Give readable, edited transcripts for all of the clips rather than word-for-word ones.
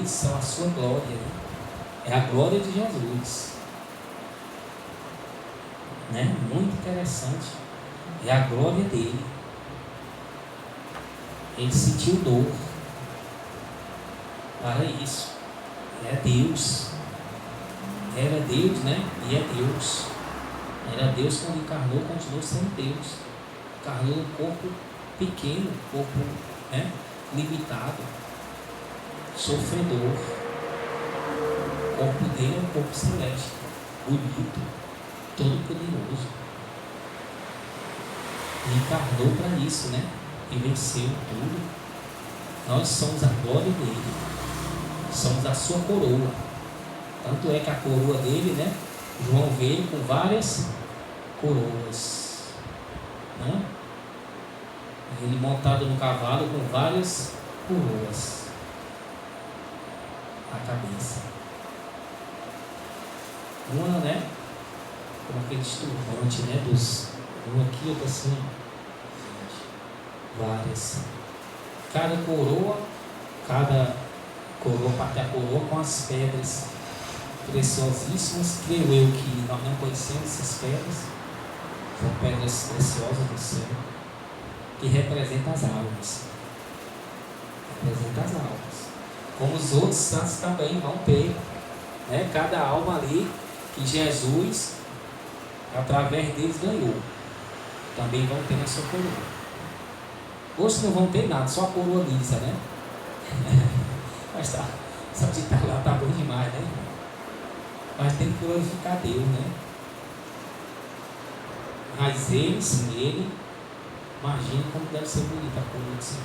virtudes são a sua glória, né? É a glória de Jesus, né? Muito interessante. É a glória dele. Ele sentiu dor para isso. É Deus. Era Deus, né? E é Deus. Era Deus quando encarnou, continuou sendo Deus. Encarnou um corpo pequeno, um corpo, né, limitado, sofredor. O corpo dele é um corpo celeste, bonito, todo poderoso. E encarnou para isso, né? E venceu tudo. Nós somos a glória dele. Somos a sua coroa. Tanto é que a coroa dele, né? João veio com várias coroas, né? Ele montado no cavalo com várias coroas na cabeça. Uma, né? Como aquele turbante, né? Um aqui, outro assim. Várias. Cada coroa parte da coroa com as pedras preciosíssimas. Creio eu que nós não conhecemos essas pedras. São pedras preciosas do céu, que representam as almas. Representam as almas. Como os outros santos também vão ter, né? Cada alma ali que Jesus, através deles, ganhou. Também vão ter na sua coroa. Hoje não vão ter nada, só a coroa lisa, né? Mas tá, só de estar lá tá bom demais, né? Mas tem que glorificar Deus, né? Mas ele, sim, ele, imagina como deve ser bonita a coroa do Senhor.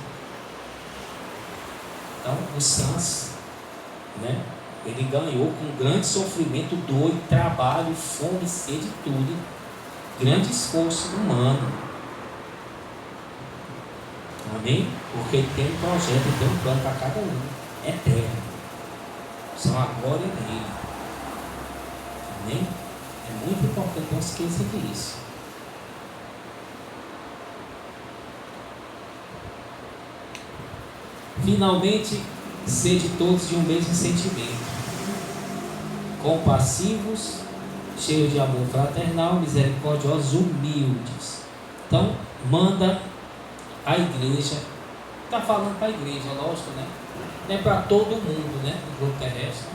Então, os santos, né? Ele ganhou com grande sofrimento, dor, trabalho, fome, sede, tudo. Grande esforço humano. Amém? Porque ele tem um projeto, ele tem um plano para cada um. Eterno. São a glória dele. Amém? É muito importante, não esqueça disso. Finalmente, sede todos de um mesmo sentimento, compassivos, cheios de amor fraternal, misericordiosos, humildes. Então, manda a igreja, está falando para a igreja, lógico, né? Não é para todo mundo, né? No globo terrestre.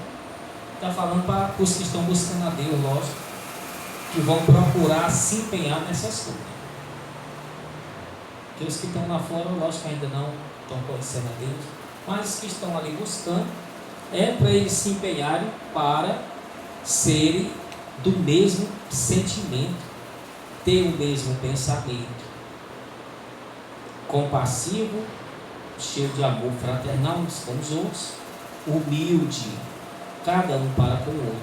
Está falando para os que estão buscando a Deus, lógico, que vão procurar se empenhar nessas coisas. Porque os que estão lá fora, lógico, ainda não estão conhecendo a Deus, mas os que estão ali buscando, é para eles se empenharem para serem do mesmo sentimento, ter o mesmo pensamento, compassivo, cheio de amor fraternal uns com os outros, humilde, cada um para com o outro,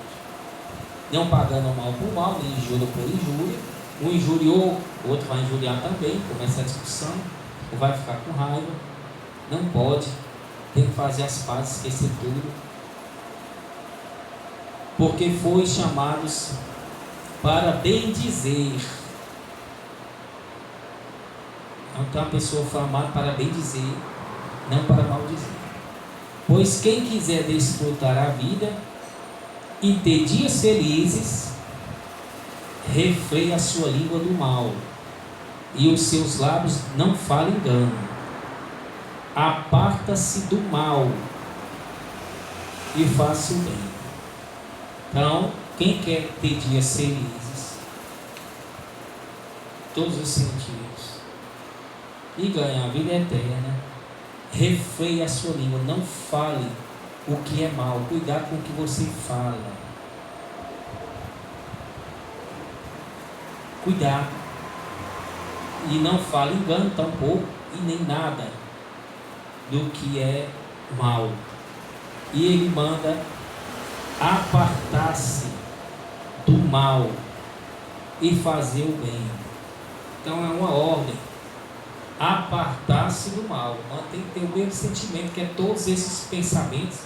não pagando mal por mal, nem injúria por injúria. Um injuriou, o outro vai injuriar também, começa a discussão, ou vai ficar com raiva. Não pode, tem que fazer as pazes, esquecer tudo, porque foi chamados para bem dizer. Então a pessoa foi amada para bem dizer, não para mal dizer. Pois quem quiser desfrutar a vida e ter dias felizes, refreia a sua língua do mal, e os seus lábios não falem engano. Aparta-se do mal e faça o bem. Então, quem quer ter dias felizes, todos os sentidos, e ganhar a vida eterna, refreie a sua língua, não fale o que é mal, cuidado com o que você fala. Cuidado. E não fale engano tampouco, e nem nada do que é mal. E ele manda apartar-se do mal e fazer o bem. Então é uma ordem. Apartar-se do mal. Tem que ter o mesmo sentimento, que é todos esses pensamentos.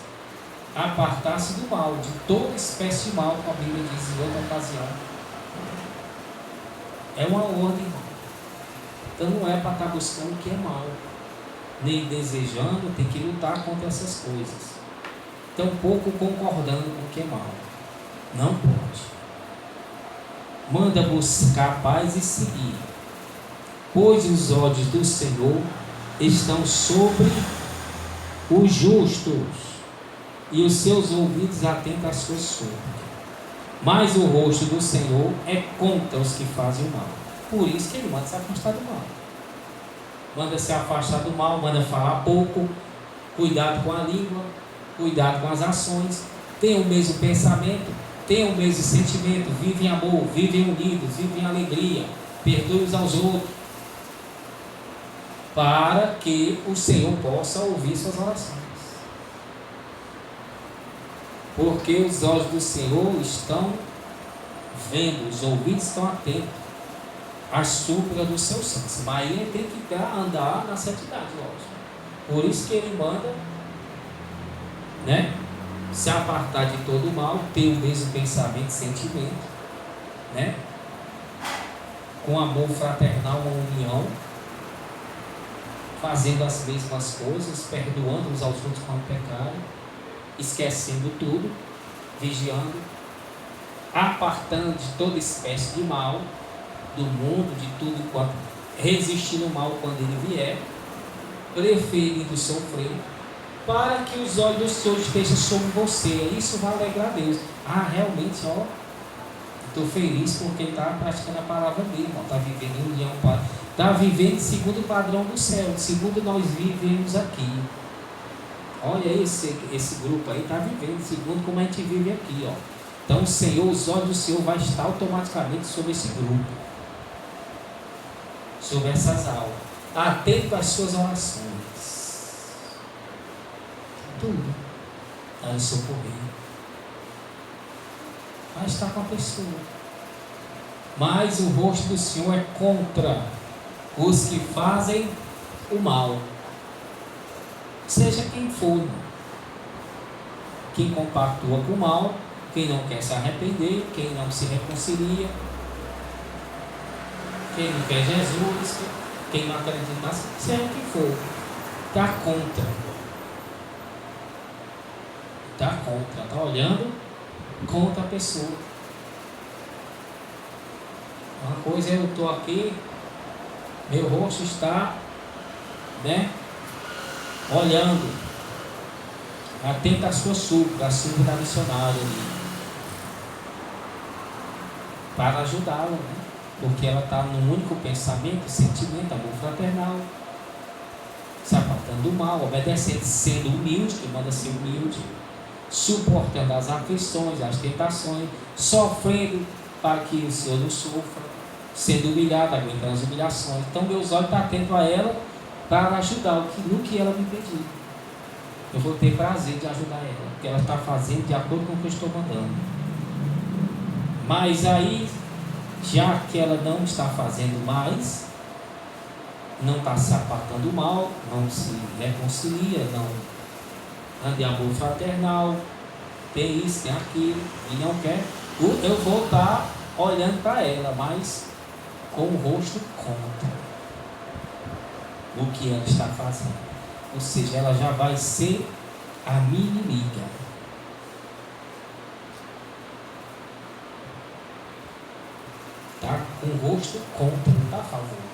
Apartar-se do mal, de toda espécie de mal, como a Bíblia diz em outra ocasião. É uma ordem, irmão. Então não é para estar buscando o que é mal, nem desejando, tem que lutar contra essas coisas. tampouco concordando com o que é mal. Não pode. Manda buscar a paz e seguir, pois os olhos do Senhor estão sobre os justos e os seus ouvidos atentos às suas súplicas. Mas o rosto do Senhor é contra os que fazem o mal. Por isso que ele manda se afastar do mal. Manda se afastar do mal, manda falar pouco, cuidado com a língua, cuidado com as ações, tenha o mesmo pensamento, tenha o mesmo sentimento, vive em amor, vive unidos, vive em alegria, perdoe uns aos outros, para que o Senhor possa ouvir suas orações. Porque os olhos do Senhor estão vendo, os ouvidos estão atentos às súplicas dos seus santos. Mas ele tem que andar na santidade, lógico. Por isso que ele manda, se apartar de todo o mal, ter o mesmo pensamento e sentimento, com amor fraternal, uma união, fazendo as mesmas coisas, perdoando uns aos outros quando pecarem, esquecendo tudo, vigiando, apartando de toda espécie de mal, do mundo, de tudo quanto, resistindo ao mal quando ele vier, preferindo sofrer, para que os olhos do Senhor estejam sobre você. Isso vai alegrar a Deus. Realmente, estou feliz porque ele está praticando a palavra dele, está vivendo em união, está vivendo segundo o padrão do céu, segundo nós vivemos aqui. Olha esse grupo aí, está vivendo segundo como a gente vive aqui, Então o Senhor, os olhos do Senhor vai estar automaticamente sobre esse grupo, sobre essas almas, atento às suas orações, tudo, a lhe socorrer, vai estar com a pessoa. Mas o rosto do Senhor é contra os que fazem o mal, seja quem for, quem compactua com o mal, quem não quer se arrepender, quem não se reconcilia, quem não quer Jesus, quem não acredita, seja quem for, está contra. Está olhando contra a pessoa. Uma coisa é eu estou aqui, meu rosto está, olhando, atento à sua súplica, à súplica da missionária ali, para ajudá-la, porque ela está num único pensamento, sentimento, amor fraternal, se apartando do mal, obedecendo, sendo humilde, que manda ser humilde, suportando as aflições, as tentações, sofrendo para que o Senhor não sofra, sendo humilhado, aguentando as humilhações. Então meus olhos estão atentos a ela para ajudar no que ela me pedir. Eu vou ter prazer de ajudar ela, porque ela está fazendo de acordo com o que eu estou mandando. Mas aí, já que ela não está fazendo mais, não está se apartando do mal, não se reconcilia, não anda em amor fraternal, tem isso, tem aquilo, e não quer, eu vou estar olhando para ela, mas com o rosto contra o que ela está fazendo. Ou seja, ela já vai ser a minha inimiga. Está com o rosto contra, não está a favor.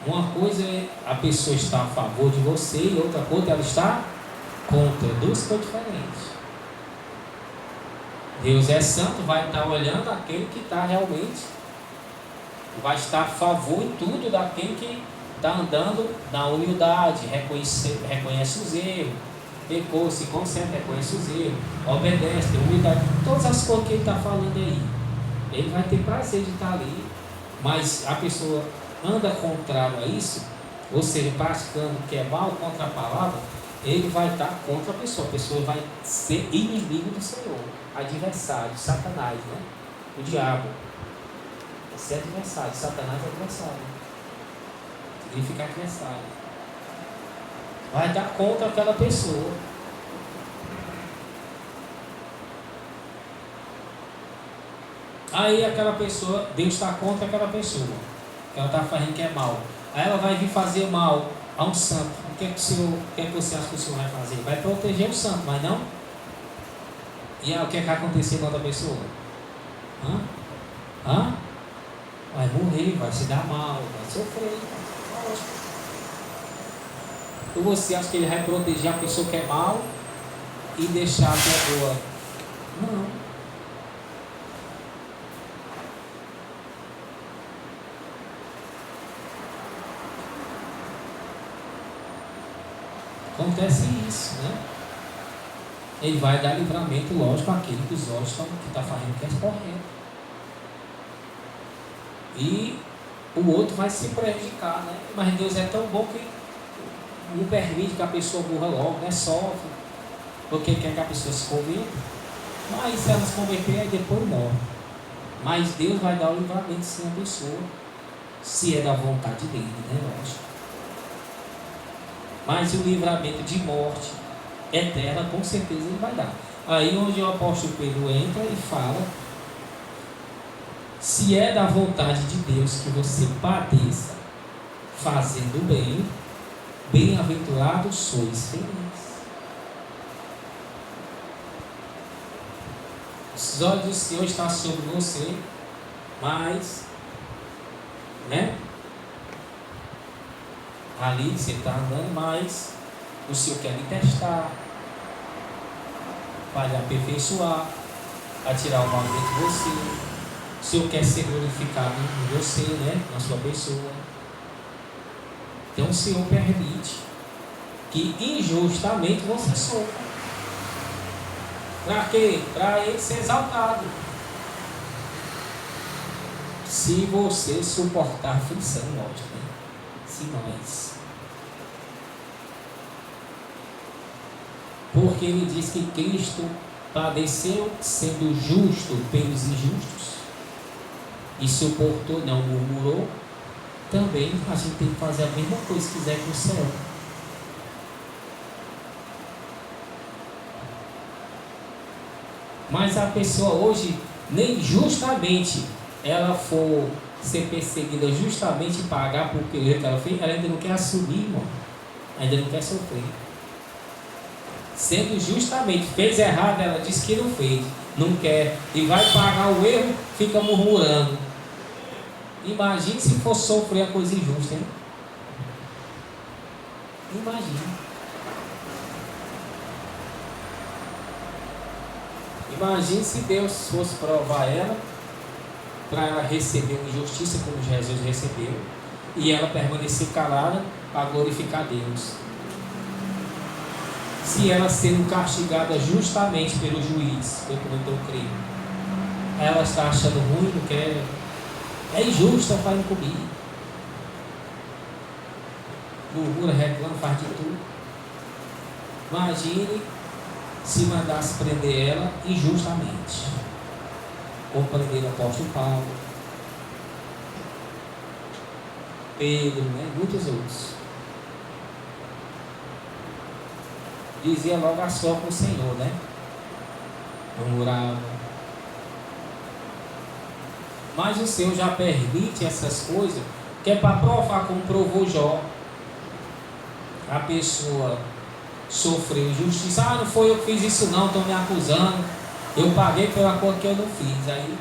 Uma coisa é a pessoa estar a favor de você e outra coisa ela está contra. Duas coisas diferentes. Deus é santo, vai estar olhando aquele que está realmente, vai estar a favor em tudo daquele que está andando na humildade, reconhece os erros, pecou, se concentra, reconhece os erros, obedece, tem humildade, todas as coisas que ele está falando aí. Ele vai ter prazer de estar ali, mas a pessoa anda contrário a isso, ou seja, praticando o que é mal contra a palavra, ele vai estar contra a pessoa vai ser inimigo do Senhor, adversário, Satanás, o diabo. Esse é adversário, Satanás é adversário, significa adversário, vai estar contra aquela pessoa. Aí aquela pessoa, Deus está contra aquela pessoa, ela está fazendo que é mal. Aí ela vai vir fazer mal a um santo, o que é que você acha que o Senhor vai fazer? Vai proteger o santo, mas não? E aí, o que é que aconteceu com outra pessoa? Vai morrer, vai se dar mal, vai sofrer. Ou você acha que ele vai proteger a pessoa que é mal e deixar a que é boa? Não. Acontece isso, né? Ele vai dar livramento, lógico, àquele que os olhos que está fazendo o que é correto. E o outro vai se prejudicar, né? Mas Deus é tão bom que não permite que a pessoa morra logo, né? Sofre, porque quer que a pessoa se converta. Mas se ela se converter, aí depois morre. Mas Deus vai dar o livramento sim à pessoa, se é da vontade dele, né? Lógico. Mas o livramento de morte eterna, com certeza ele vai dar. Aí onde o apóstolo Pedro entra e fala: se é da vontade de Deus que você padeça fazendo bem, bem-aventurados sois felizes. Os olhos do Senhor estão sobre você, mas, né? Ali você está andando, mas o Senhor quer lhe testar, para lhe aperfeiçoar, para tirar o mal dentro de você. O Senhor quer ser glorificado em você, né? Na sua pessoa. Então o Senhor permite que injustamente você sofra. Para quê? Para ele ser exaltado. Se você suportar a aflição, lógico, né? Se nós. Porque ele diz que Cristo padeceu sendo justo pelos injustos e suportou, não murmurou. Também a gente tem que fazer a mesma coisa se quiser para o céu. Mas a pessoa hoje, nem justamente ela for ser perseguida, justamente pagar por que ela fez, ela ainda não quer assumir, irmão. Ainda não quer sofrer. Sendo justamente, fez errado, ela diz que não fez, não quer, e vai pagar o erro, fica murmurando. Imagine se for sofrer a coisa injusta, hein? Imagine. Imagine se Deus fosse provar ela, para ela receber uma injustiça como Jesus recebeu, e ela permanecer calada para glorificar Deus. Se ela sendo castigada justamente pelo juiz, foi como eu creio, ela está achando ruim, não quer, é injusto, ela faz comigo, murmura, reclama, faz de tudo. Imagine se mandasse prender ela injustamente, ou prender o apóstolo Paulo, Pedro, né? Muitos outros. Dizia logo a só com o Senhor, né? Murmurava. Mas o Senhor já permite essas coisas, que é para provar, como provou Jó. A pessoa sofreu injustiça. Não foi eu que fiz isso não, estão me acusando. Eu paguei pela coisa que eu não fiz. Aí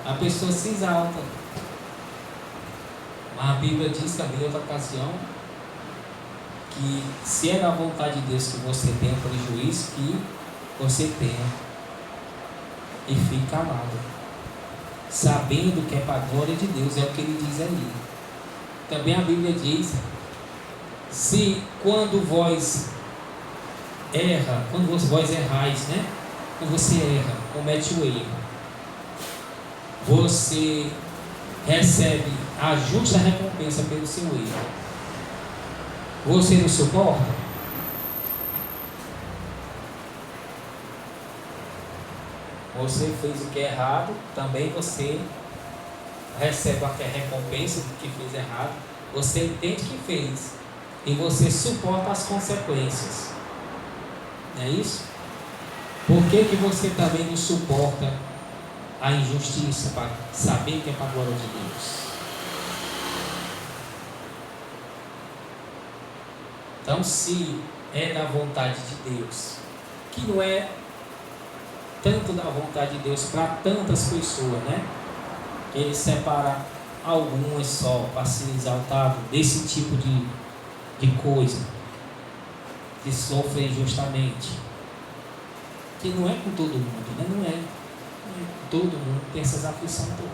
a pessoa se exalta. Mas a Bíblia diz também em outra ocasião que se é da vontade de Deus que você tenha prejuízo, que você tenha, e fique calado, sabendo que é para a glória de Deus, é o que ele diz ali. Também a Bíblia diz: se quando vós errais, né? Quando você erra, comete o erro, você recebe a justa recompensa pelo seu erro, você não suporta? Você fez o que é errado, também você recebe a recompensa do que fez errado. Você entende que fez e você suporta as consequências. Não é isso? Por que você também não suporta a injustiça, para saber que é para a glória de Deus? Então, se é da vontade de Deus, que não é tanto da vontade de Deus para tantas pessoas, né? Ele separa algumas só para ser exaltado desse tipo de coisa, de sofrer injustamente, que não é com todo mundo, né? Não é com todo mundo tem essas aflições todas.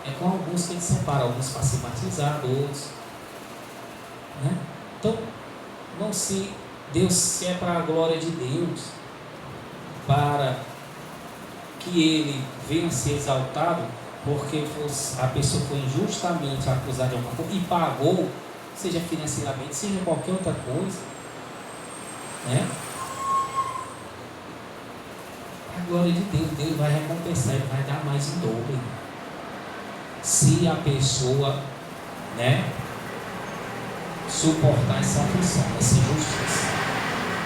É com alguns que ele separa, alguns para ser batizados, outros, né? Então, não se Deus, se é para a glória de Deus, para que ele venha a ser exaltado, porque a pessoa foi injustamente acusada de alguma coisa e pagou, seja financeiramente, seja qualquer outra coisa, né? A glória de Deus, Deus vai recompensar, Ele vai dar mais em dobro. Se a pessoa, né, suportar essa aflição, essa injustiça,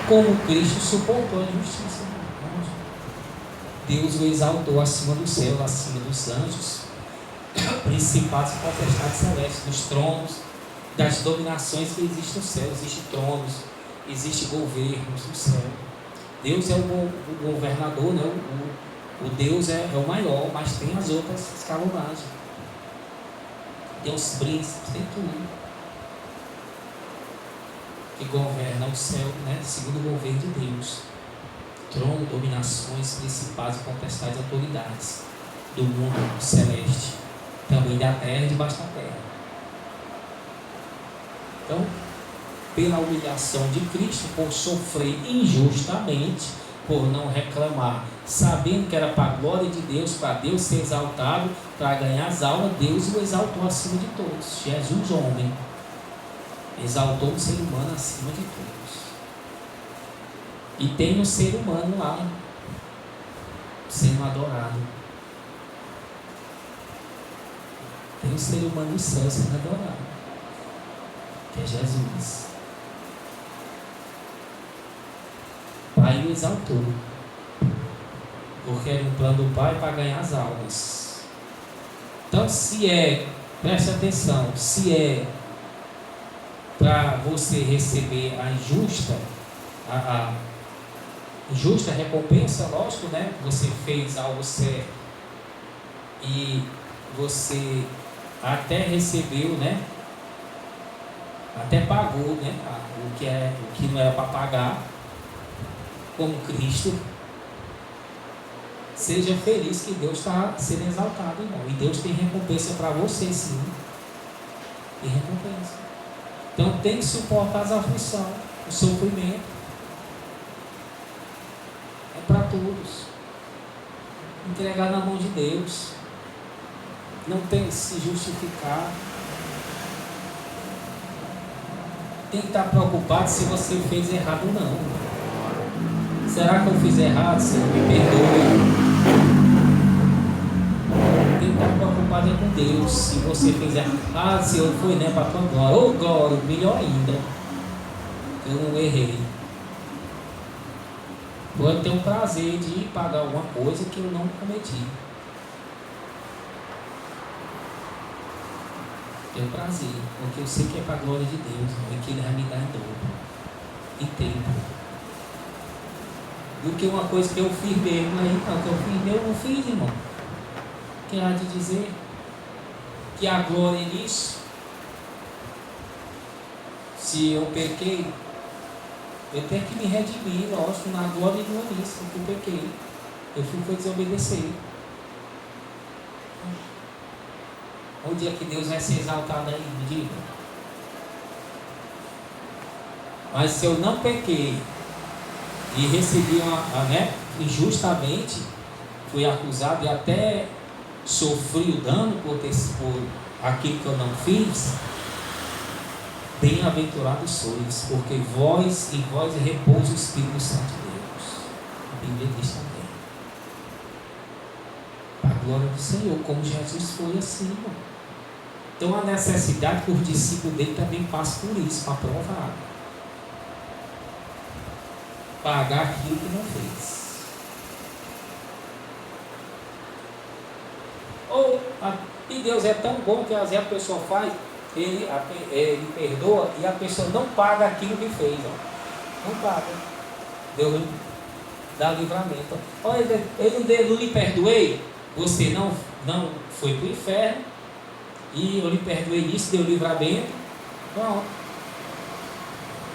como Cristo suportou a injustiça. Deus o exaltou acima do céu, acima dos anjos, principados e potestades celestes, dos tronos, das dominações que existem no céu. Existem tronos, existem governos no céu. Deus é o governador, né? O Deus é o maior, mas tem as outras escalonagens. Tem os príncipes, tem tudo que governa o céu, né? Segundo o governo de Deus. Trono, dominações, principados, potestades, autoridades do mundo celeste, também da terra e debaixo da terra. Então, pela humilhação de Cristo, por sofrer injustamente, por não reclamar, sabendo que era para a glória de Deus, para Deus ser exaltado, para ganhar as almas, Deus o exaltou acima de todos. Jesus, homem, exaltou o ser humano acima de todos. E tem um ser humano lá sendo adorado. Tem um ser humano no céu sendo adorado, que é Jesus. O Pai o exaltou, porque era um plano do Pai para ganhar as almas. Então, preste atenção, se é para você receber a justa recompensa, lógico, né? Você fez algo certo e você até recebeu, né? Até pagou, né? O que não era para pagar, como Cristo. Seja feliz que Deus está sendo exaltado, irmão. E Deus tem recompensa para você, sim. Tem recompensa. Então tem que suportar as aflições, o sofrimento. É para todos. Entregar na mão de Deus. Não tem que se justificar. Tem que estar preocupado se você fez errado ou não. Será que eu fiz errado? Senhor, me perdoe. Tem que estar preocupado com Deus. Se você fez errado, Senhor, foi, né, para a tua glória. Ou glória, melhor ainda. Eu não errei. Eu tenho o prazer de pagar alguma coisa que eu não cometi. Tenho prazer, porque eu sei que é para a glória de Deus, e que Ele vai me dar em dobro, em tempo. Do que uma coisa que eu fiz mesmo, aí não, que eu fiz mesmo, eu não fiz, irmão. Quer te dizer que a glória nisso, se eu pequei, eu tenho que me redimir, lógico, na glória de uma nisso, porque eu pequei. Eu fui desobedecer. O dia que Deus vai ser exaltado aí, me diga. Mas se eu não pequei e recebi injustamente, fui acusado e até sofri o dano por aquilo que eu não fiz, bem-aventurados sois, porque em vós repousa o Espírito Santo de Deus. A Bíblia diz também. Para a glória do Senhor, como Jesus foi assim, irmão. Então a necessidade que os discípulos dele também passam por isso, para provar. Pagar aquilo que não fez. E Deus é tão bom que às vezes a pessoa faz ele perdoa e a pessoa não paga aquilo que fez, ó. Não paga. Deus dá livramento. Olha, ele não lhe perdoei, você não foi para o inferno, e eu lhe perdoei isso, deu livramento. Pronto.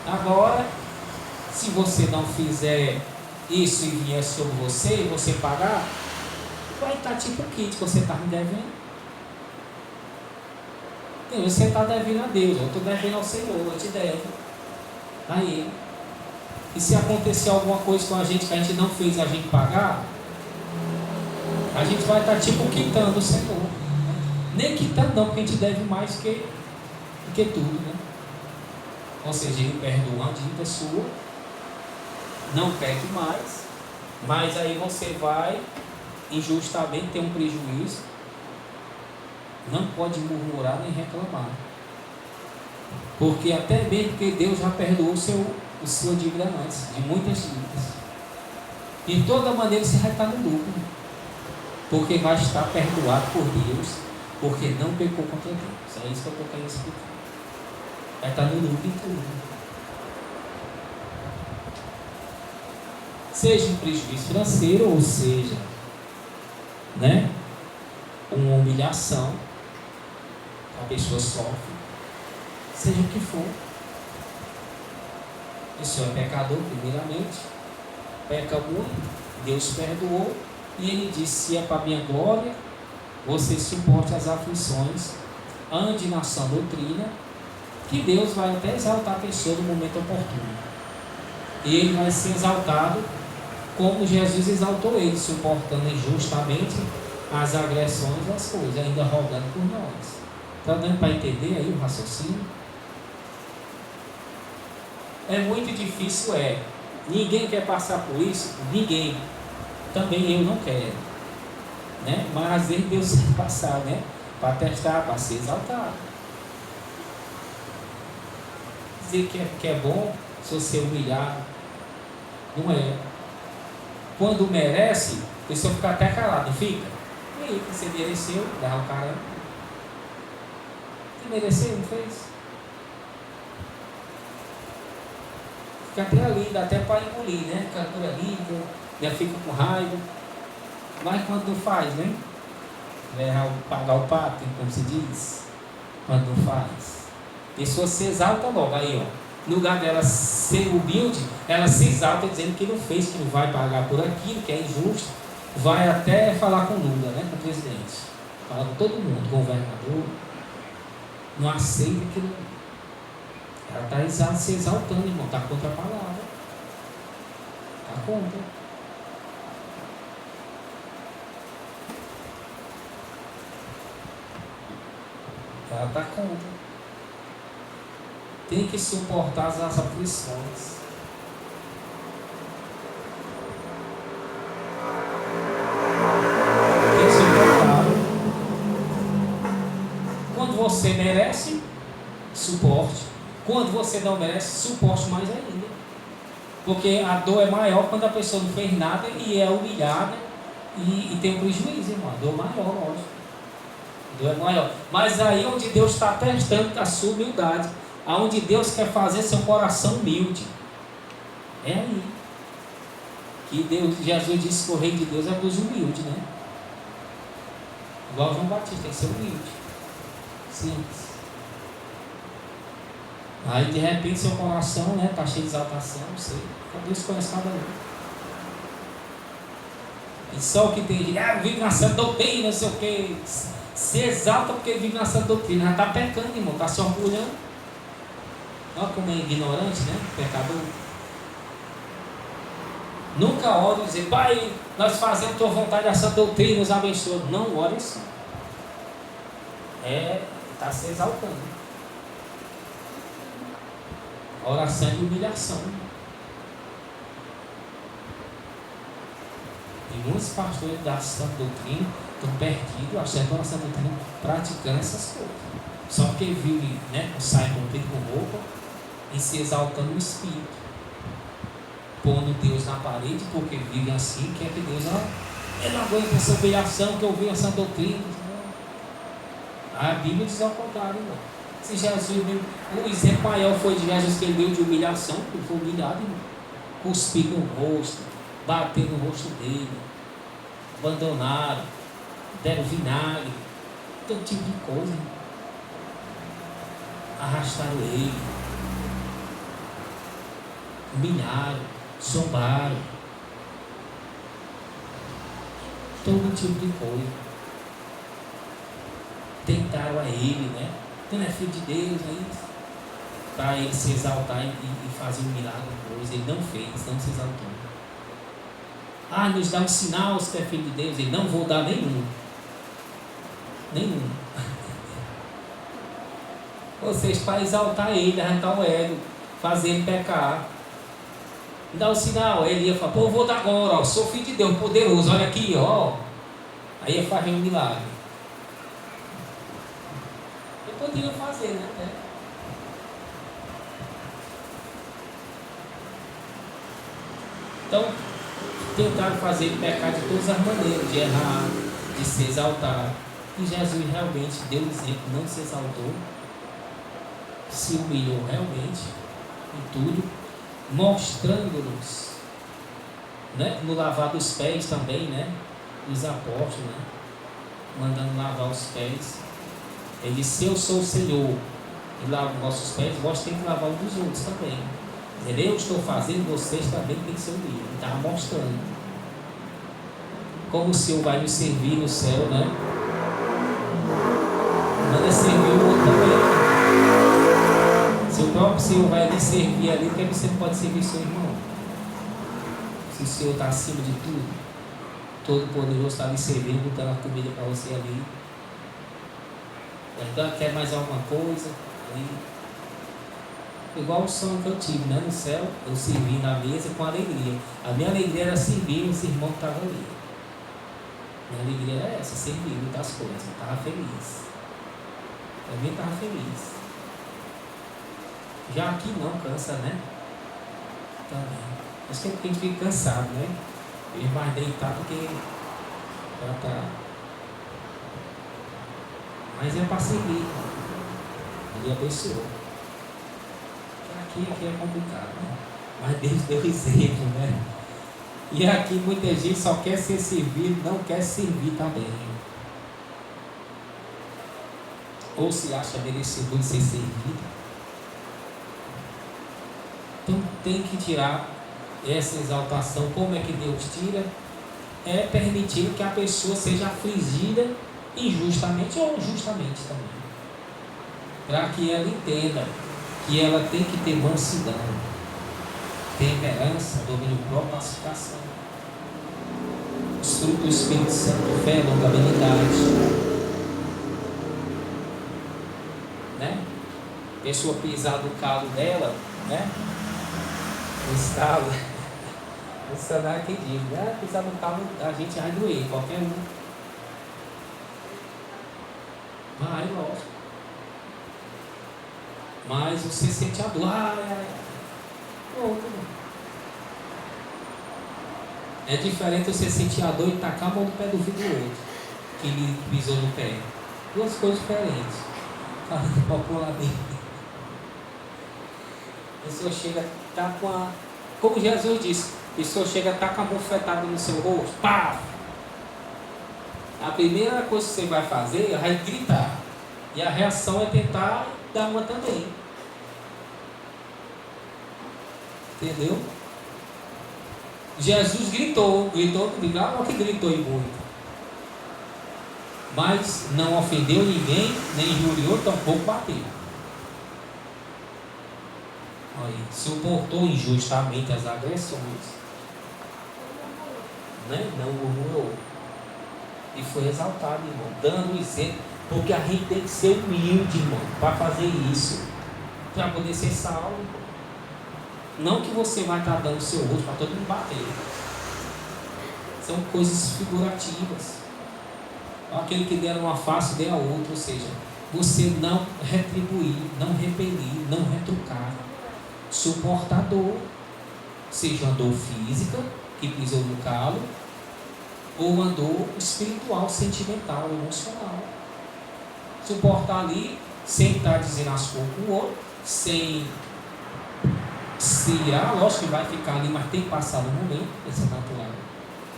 Agora, se você não fizer isso e vier sobre você, e você pagar, vai estar tipo o kit que você está me devendo. Você está devendo a Deus, eu estou devendo ao Senhor, eu te devo. Aí, e se acontecer alguma coisa com a gente que a gente não fez a gente pagar, a gente vai estar tipo quitando o Senhor. Nem quitando não, porque a gente deve mais do que tudo, né? Ou seja, ele perdoa a dívida sua, não peque mais, mas aí você vai injustamente ter um prejuízo, não pode murmurar nem reclamar, porque até mesmo porque Deus já perdoou o seu dívida antes, de muitas dívidas. De toda maneira você vai estar no lucro, porque vai estar perdoado por Deus, porque não pecou contra Deus. É isso que eu estou querendo explicar. Vai estar no lucro em tudo. Seja um prejuízo financeiro, ou seja, né, uma humilhação que a pessoa sofre, seja o que for. O senhor é pecador, primeiramente, peca muito, Deus perdoou, e ele disse: se é para a minha glória, você suporte as aflições, ande na sã doutrina, que Deus vai até exaltar a pessoa no momento oportuno. E ele vai ser exaltado como Jesus exaltou ele, suportando injustamente as agressões das coisas, ainda rogando por nós. Está dando para entender aí o raciocínio? É muito difícil, ninguém quer passar por isso, ninguém, também eu não quero, né? Mas às vezes Deus quer passar, né? Para testar, para ser exaltado. Dizer que é bom se você humilhar, não é. Quando merece, a pessoa fica até calado, não fica? E aí, você mereceu, dá o cara. Você mereceu, não fez? Fica até ali, dá até para engolir, né? Fica por ali, já fica com raiva. Mas quando não faz, né? Pagar o pato, como se diz. Quando não faz. A pessoa se exalta logo, aí ó. No lugar dela ser humilde, ela se exalta dizendo que não fez, que não vai pagar por aquilo, que é injusto. Vai até falar com o Lula, né, com o presidente. Fala com todo mundo, com o governador. Não aceita aquilo. Ela está se exaltando, irmão. Está contra a palavra. Está contra. Ela está contra. Tem que suportar as aflições. Tem que suportar. Quando você merece, suporte. Quando você não merece, suporte mais ainda. Porque a dor é maior quando a pessoa não fez nada e é humilhada e tem um prejuízo, irmão. A dor é maior, lógico. A dor é maior. Mas aí onde Deus está testando a sua humildade, aonde Deus quer fazer seu coração humilde, é aí que Jesus disse que o reino de Deus é dos humildes, né? Igual João Batista, tem que ser humilde, simples. Aí de repente seu coração, né, está cheio de exaltação, não sei, Deus conhece cada um. E só o que tem gente, vive na sã doutrina, não sei o que, se exalta porque vive na sã doutrina, já está pecando, irmão, está se orgulhando. Olha como é ignorante, né? Pecador. Nunca ore e dizer: Pai, nós fazemos tua vontade, essa doutrina nos abençoa. Não ore assim. Está se exaltando. Oração de humilhação. E muitos pastores da santa doutrina estão perdidos, achando a santa doutrina, praticando essas coisas. Só porque vive, né, sai comprido com roupa e se exaltando no espírito, pondo Deus na parede, porque vive assim, quer que Deus eu não aguento essa humilhação que eu vi essa doutrina. A Bíblia diz ao contrário, irmão. Se Jesus, o exemplo maior foi de Jesus, que ele deu de humilhação, ele foi humilhado, irmão. Cuspir no rosto, bater no rosto dele, abandonaram, deram vinagre, todo tipo de coisa. Arrastaram ele, humilharam, zombaram, todo tipo de coisa. Tentaram a ele, né? Tu não é filho de Deus, é isso? Para ele se exaltar e fazer um milagre, coisa. Ele não fez, não se exaltou. Ah, nos dá um sinal se tu é filho de Deus. Ele não vou dar nenhum. Nenhum. Ou seja, para exaltar ele, arrancar o ego, fazer ele pecar. Me dá um sinal. Aí ele ia falar, pô, eu vou dar agora, ó, sou filho de Deus, poderoso, olha aqui, ó. Aí ia fazer um milagre. Eu podia fazer, né? Então, tentaram fazer ele pecar de todas as maneiras, de errar, de se exaltar. E Jesus realmente deu exemplo, não se exaltou, se humilhou realmente em tudo, mostrando-nos, né? No lavar dos pés também, né? Os apóstolos, né? Mandando lavar os pés. Ele disse, se eu sou o Senhor e lavo os vossos pés, vós tem que lavar um dos outros também. Eu estou fazendo, vocês também têm que ser humildes. Ele estava mostrando como o Senhor vai nos servir no céu, né? Manda servir o outro também. Se o próprio Senhor vai lhe servir ali, porque você não pode servir seu irmão. Se o Senhor está acima de tudo, todo poderoso está lhe servindo, botando a comida para você ali. Então, quer mais alguma coisa? Ali. Igual o sonho que eu tive, né? No céu, eu servi na mesa com alegria. A minha alegria era servir os irmãos que estavam ali. Minha alegria era essa, servir muitas coisas. Eu estava feliz. Também estava feliz. Já aqui não cansa, né? Também. Acho que a gente fica cansado, né? Eu mais deitado do que já tá. Mas é para seguir. Ele abençoou. Aqui é complicado, né? Mas Deus deu exemplo, né? E aqui muita gente só quer ser servido, não quer servir também. Ou se acha merecedor de ser servido. Então tem que tirar essa exaltação. Como é que Deus tira? É permitir que a pessoa seja afligida injustamente ou justamente também. Para que ela entenda que ela tem que ter mansidão, temperança, domínio próprio, pacificação. Os frutos do Espírito Santo, fé, longanimidade. Né? A pessoa pisar no calo dela, né? No estalo. O cenário que diz, né? Pisar no calo, a gente vai doer, qualquer um. Vai, lógico. Mas você sente a dor. É diferente você sentir a dor e tacar a mão no pé do vidro do outro, que ele pisou no pé. Duas coisas diferentes. Falando popularmente. A pessoa chega, tá com a. Como Jesus disse, a pessoa chega, tá com a bofetada no seu rosto. Pá! A primeira coisa que você vai fazer é gritar. E a reação é tentar dar uma também. Entendeu? Jesus gritou que gritou e muito. Mas não ofendeu ninguém, nem injuriou, tampouco bateu. Aí, suportou injustamente as agressões, né? Não murmurou. E foi exaltado, irmão, dando exemplo. Porque a gente tem que ser humilde, irmão, para fazer isso, para poder ser salvo. Não que você vai estar dando o seu rosto para todo mundo bater. São coisas figurativas. Aquele que der uma face, dê a outra. Ou seja, você não retribuir, não repelir, não retrucar. Suportar dor. Seja a dor física, que pisou no calo, ou a dor espiritual, sentimental, emocional. Suportar ali, sem estar dizendo as coisas com o outro, sem se irar, lógico que vai ficar ali, mas tem que passar no momento, isso é natural.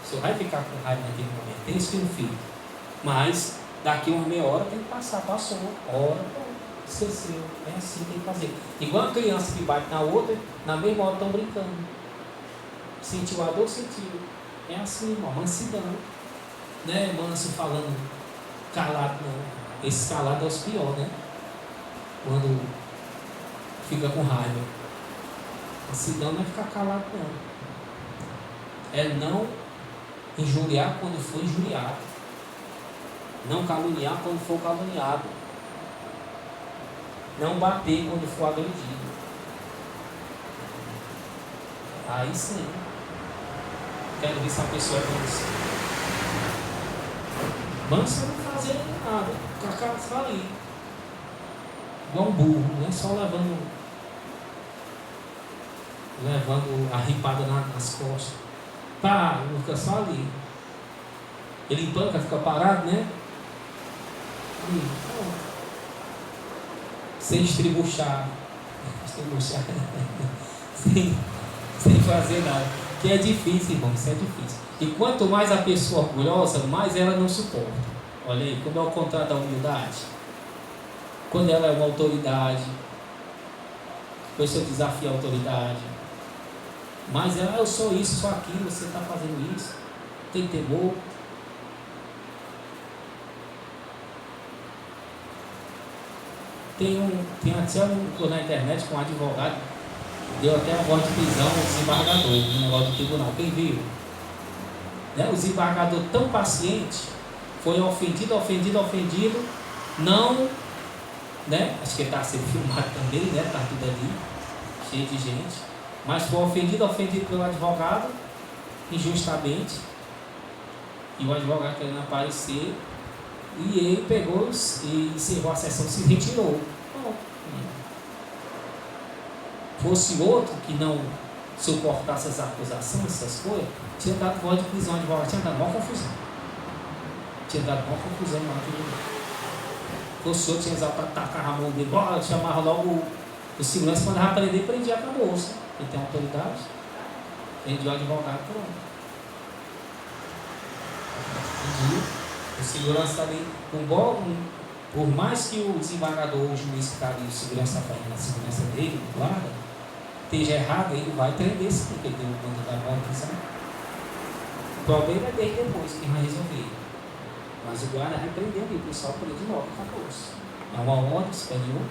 Você vai ficar com raiva naquele momento, tem isso que não fica. Mas daqui uma meia hora tem que passar, passou, hora, esqueceu, é assim que tem que fazer. Igual a criança que bate na outra, na mesma hora estão brincando. Sentiu a dor, sentiu. É assim, irmão, mansidão. Não é manso falando calado, não. Esse calado é os piores, né? Quando fica com raiva. Mansidão não é ficar calado, não. É não injuriar quando for injuriado. Não caluniar quando for caluniado. Não bater quando for agredido. Aí sim. Quero ver se a pessoa é mansa. Mansa não fazer nada. Com a cara só ali. Igual um burro, né? Só levando a ripada nas costas. Tá, não fica só ali. Ele empanca, fica parado, né? Sem estribuchar. Sem fazer nada. Que é difícil, irmão, isso é difícil. E quanto mais a pessoa orgulhosa, mais ela não suporta. Olha aí, como é o contrário da humildade. Quando ela é uma autoridade, a pessoa desafia a autoridade. Mas ela, eu sou isso, sou aquilo, você está fazendo isso. Tem temor. Tem até na internet com um advogado, deu até a voz de prisão ao desembargador no negócio do tribunal. Quem viu? Né? O desembargador tão paciente, foi ofendido, não, né? Acho que ele está sendo filmado também, né? Está tudo ali, cheio de gente. Mas foi ofendido pelo advogado, injustamente. E o advogado querendo aparecer. E ele pegou e encerrou a sessão, se retirou. Fosse outro que não suportasse as acusações, essas coisas, tinha dado voz de prisão, advogado, tinha dado uma confusão. Lá. Fosse outro, tinha exaltado, tacar a mão dele, chamava logo o segurança, quando ia prender, prendia a bolsa. Ele tem autoridade, prendia o advogado, pronto. O segurança ali, por mais que o desembargador ou o juiz que está ali, o segurança está indo na segurança dele, o guarda, esteja errado, ele vai prender sim, porque ele deu o mando da volta. O problema é dele depois, quem vai resolver. Mas o guarda vai prender ali, o pessoal prende logo, acabou-se. É uma ordem superior,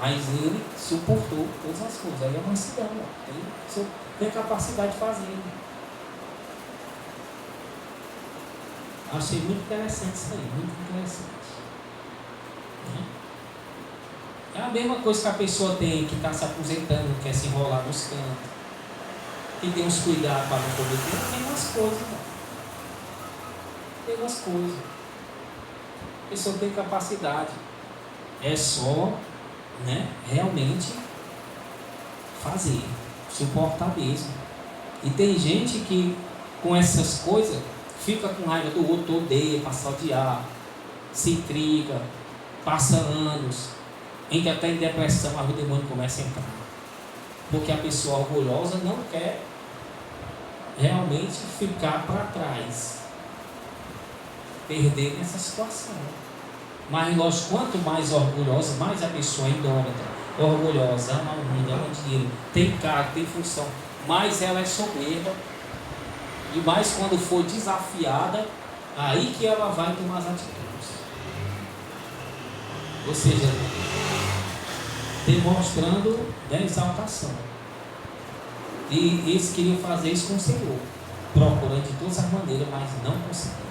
mas ele suportou todas as coisas. Aí é uma mansidão, tem capacidade de fazer. Achei muito interessante isso aí, muito interessante. É a mesma coisa que a pessoa tem que está se aposentando, quer se enrolar nos cantos, que tem uns cuidados para não poder ter, tem umas coisas, não. Tem umas coisas. A pessoa tem capacidade. É só, né, realmente fazer, suportar mesmo. E tem gente que com essas coisas fica com raiva do outro, odeia, passa a odiar, se intriga, passa anos, entra até em depressão, aí o demônio começa a entrar. Porque a pessoa orgulhosa não quer realmente ficar para trás, perder nessa situação. Mas lógico, quanto mais orgulhosa, mais a pessoa é idólatra, orgulhosa, ama o mundo, ama o dinheiro, tem cargo, tem função, mais ela é soberba. E mais quando for desafiada, aí que ela vai tomar as atitudes. Ou seja, demonstrando, né, exaltação. E eles queriam fazer isso com o Senhor, procurando de todas as maneiras, mas não conseguiram.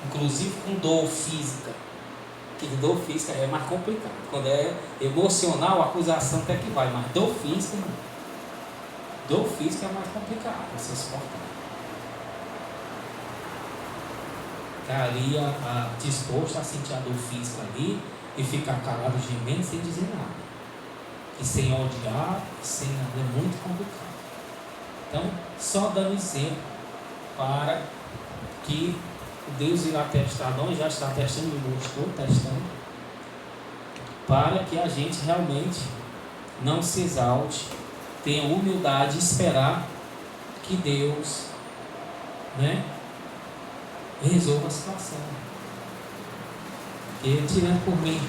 Inclusive com dor física. Que dor física é mais complicado. Quando é emocional, a acusação até que vai, mas dor física não. Dor física é mais complicado você suportar. Estaria disposto a sentir a dor física ali e ficar calado, gemendo, sem dizer nada. E sem odiar, sem nada. É muito complicado. Então, só dando exemplo para que Deus irá testar nós, já está testando, me mostrou, testando, para que a gente realmente não se exalte, tenha humildade de esperar que Deus, né, resolva a situação. Ele tirando por mim.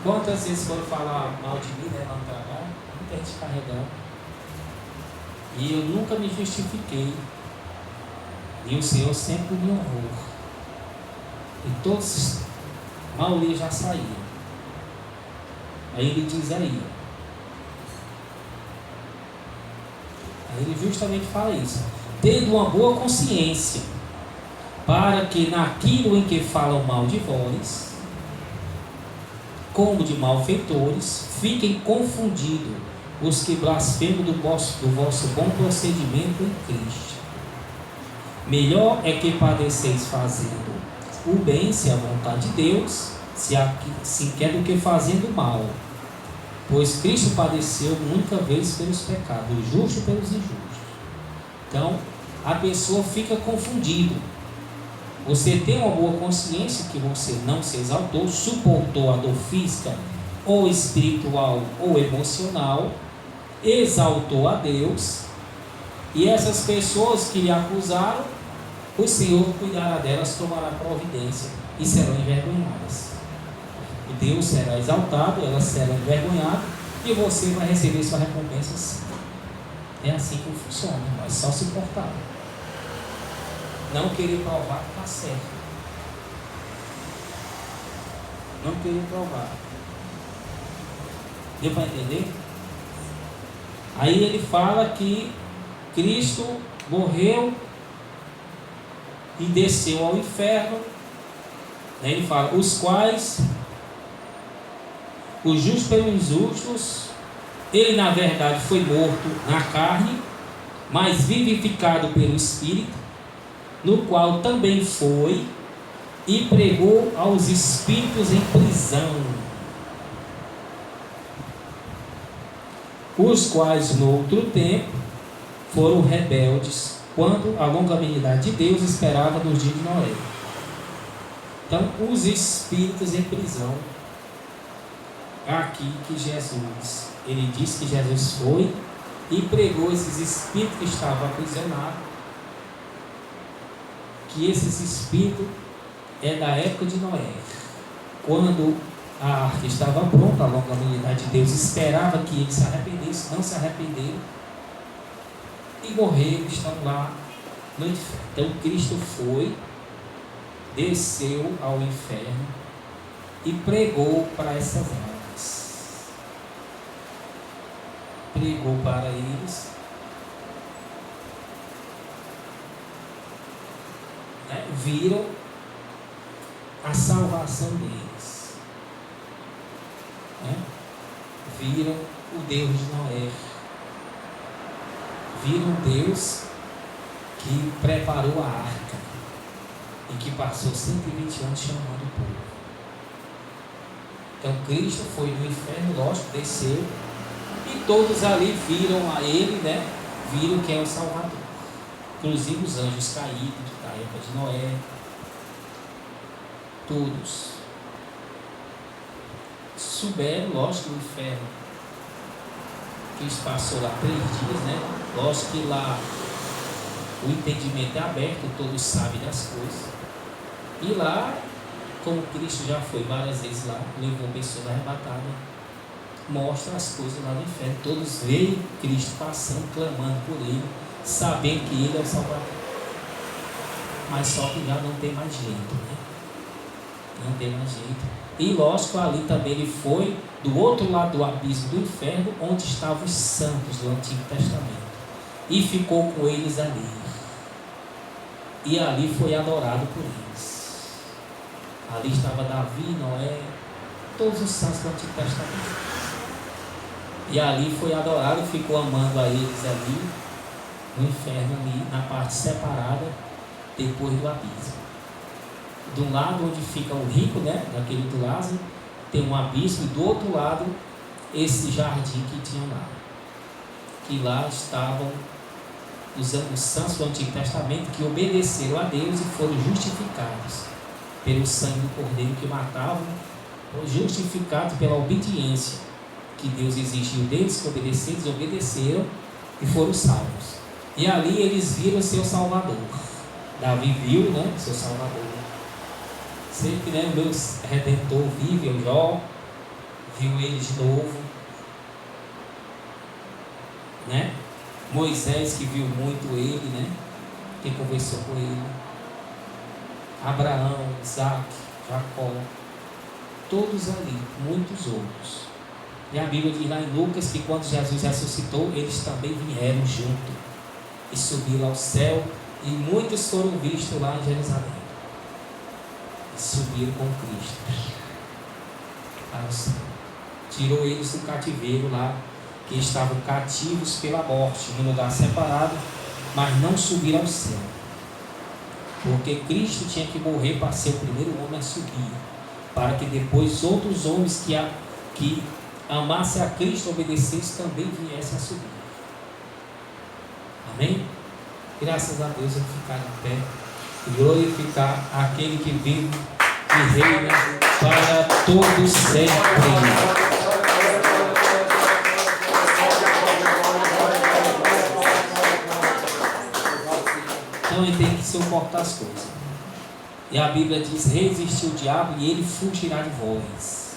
Quantas vezes foram falar mal de mim, né, lá no trabalho? Muita gente carregando. E eu nunca me justifiquei. E o Senhor sempre me honrou. E todos, a maioria já saíram. Aí ele diz aí ele justamente fala isso: tendo uma boa consciência, para que naquilo em que falam mal de vós, como de malfeitores, fiquem confundidos os que blasfemam do vosso bom procedimento em Cristo. Melhor é que padeceis fazendo o bem, se é a vontade de Deus, se quer, do que fazendo mal. Pois Cristo padeceu muita vez pelos pecados, o justo pelos injustos. Então, a pessoa fica confundida. Você tem uma boa consciência que você não se exaltou, suportou a dor física, ou espiritual, ou emocional, exaltou a Deus, e essas pessoas que lhe acusaram, o Senhor cuidará delas, tomará providência e serão envergonhadas. E Deus será exaltado, elas serão envergonhadas, e você vai receber sua recompensa sim. É assim que funciona, mas só suportar. Não querer provar que está certo. Não querer provar. Deu para entender? Aí ele fala que Cristo morreu e desceu ao inferno. Ele fala: os quais, os justos pelos injustos, ele na verdade foi morto na carne, mas vivificado pelo Espírito, no qual também foi e pregou aos espíritos em prisão, os quais no outro tempo foram rebeldes, quando a longanimidade de Deus esperava nos dias de Noé. Então, os espíritos em prisão, aqui que Jesus, ele disse que Jesus foi e pregou esses espíritos que estavam aprisionados, que esses espíritos é da época de Noé, quando a arca estava pronta, a longanimidade de Deus esperava que eles se arrependessem, não se arrependeram e morreram, estão lá no inferno. Então Cristo foi, desceu ao inferno e pregou para essas almas, pregou para eles, né? Viram a salvação deles, né? Viram o Deus de Noé, viram Deus que preparou a arca e que passou 120 anos chamando o povo. Então Cristo foi no inferno, lógico, desceu, e todos ali viram a ele, né? Viram quem é o Salvador, inclusive os anjos caídos da época de Noé, todos souberam, lógico, no inferno. Cristo passou lá 3 dias, né? Lógico que lá o entendimento é aberto, todos sabem das coisas. E lá, como Cristo já foi várias vezes lá, levou pessoas arrebatadas, mostra as coisas lá no inferno. Todos veem Cristo passando, clamando por ele, sabendo que ele é o Salvador. Mas só que já não tem mais jeito, né? Não tem mais jeito. E lógico, ali também ele foi do outro lado do abismo do inferno, onde estavam os santos do Antigo Testamento, e ficou com eles ali, e ali foi adorado por eles. Ali estava Davi, Noé, todos os santos do Antigo Testamento, e ali foi adorado, ficou amando a eles ali no inferno, ali na parte separada depois do abismo. Do lado onde fica o rico, né, daquele do Lázaro, tem um abismo, e do outro lado esse jardim que tinha lá, que lá estavam os santos do Antigo Testamento que obedeceram a Deus e foram justificados pelo sangue do Cordeiro que matavam, foram justificados pela obediência que Deus exigiu deles, que obedeceram e foram salvos. E ali eles viram seu Salvador. Davi viu, né, seu Salvador. Sempre, né, o meu Redentor vive, o Jó viu ele de novo, né? Moisés, que viu muito ele, né, que conversou com ele. Abraão, Isaac, Jacó, todos ali, muitos outros. E a Bíblia diz lá em Lucas que quando Jesus ressuscitou, eles também vieram junto e subiram ao céu, e muitos foram vistos lá em Jerusalém e subiram com Cristo para o céu. Tirou eles do cativeiro lá, que estavam cativos pela morte, num lugar separado, mas não subiram ao céu, porque Cristo tinha que morrer para ser o primeiro homem a subir, para que depois outros homens que amassem a Cristo, obedecessem, também viessem a subir. Amém? Graças a Deus, eu vou ficar em pé e glorificar aquele que vive e reina para todos sempre. Então ele tem que suportar as coisas. E a Bíblia diz: resistir o diabo e ele fugirá de vós.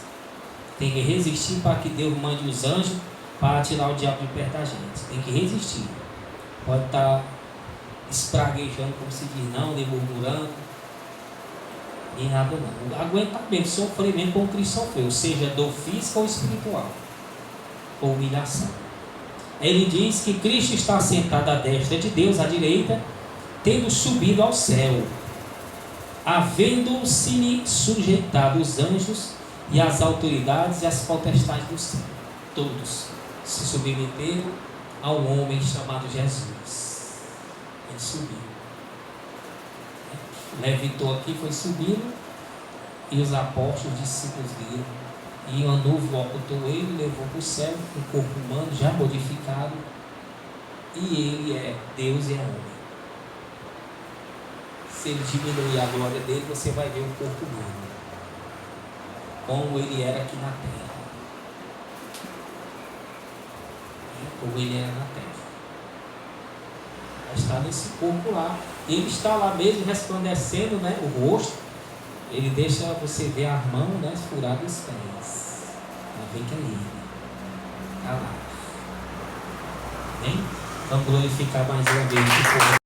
Tem que resistir para que Deus mande os anjos para tirar o diabo de perto da gente. Tem que resistir. Pode estar espraguejando, como se diz, não, nem murmurando, nem nada não. Aguentar mesmo, sofrer mesmo como Cristo sofreu, seja dor física ou espiritual, ou humilhação. Ele diz que Cristo está sentado à destra de Deus, à direita, tendo subido ao céu, havendo-se sujeitado os anjos e as autoridades e as potestades do céu. Todos se submeteram ao homem chamado Jesus. Ele subiu. Levitou aqui, foi subindo, e os apóstolos, os discípulos viram. E uma nuvem ocultou ele, levou para o céu, um corpo humano já modificado. E ele é Deus e é homem. Se ele diminuir a glória dele, você vai ver o corpo humano, como ele era aqui na terra. Como ele era na terra. Está nesse corpo lá. Ele está lá mesmo resplandecendo, né, o rosto. Ele deixa você ver a mão, né, furada os pés. Para ver que é ele. Está lá. Amém? Vamos glorificar mais uma vez.